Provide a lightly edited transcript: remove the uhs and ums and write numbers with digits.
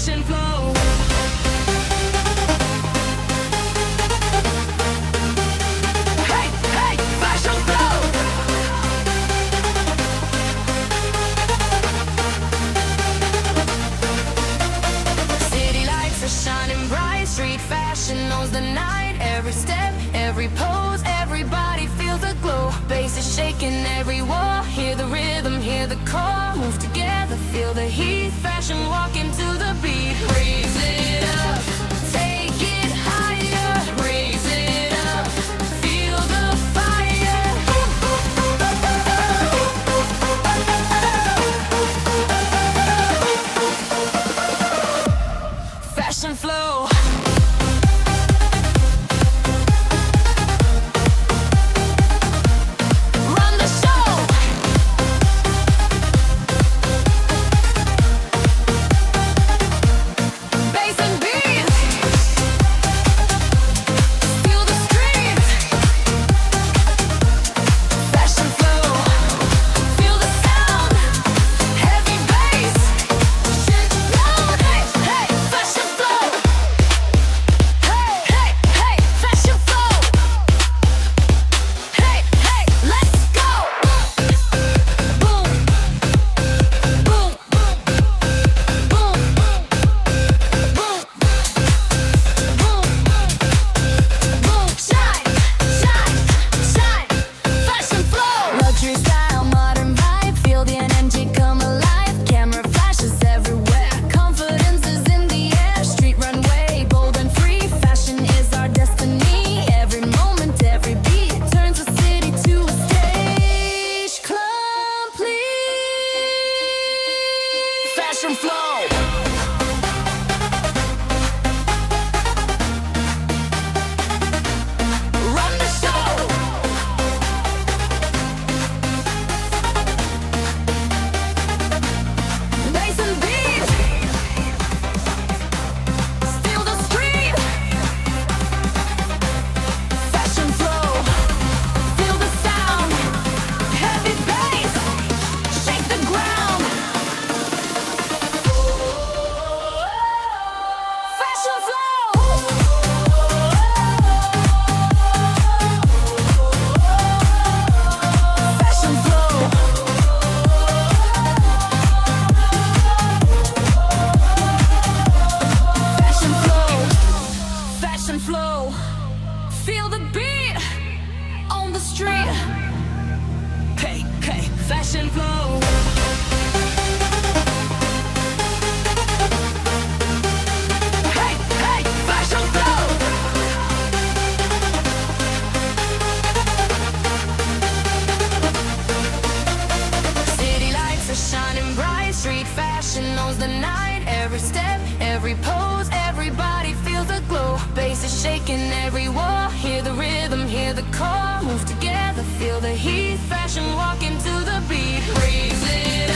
fashion flow. Hey, hey, fashion flow. City lights are shining bright. Street fashion owns the night. Every step, every pose, everybody feels the glow. Bass is shaking every wall. Hear the rhythm, hear the call. Move together, feel the heat. Fashion walking to the beat. Raise it up, take it higher. Raise it up, feel the fire. Fashion flow. Fashion flow. Run the show. Bass and beat. Steal the street. Fashion flow. Feel the sound. Heavy bass. Shake the ground. Fashion flow. Fashion flow. Fashion flow. Fashion flow. Feel the beat on the street. Hey, hey, fashion flow. Hey, hey, fashion flow. City lights are shining bright. Street fashion owns the night. Every step, every pose, everybody feels the glow. Bass is shaking every wall. Hear the rhythm, hear the call. Move together, feel the heat. Fashion walking to the beat. Raise it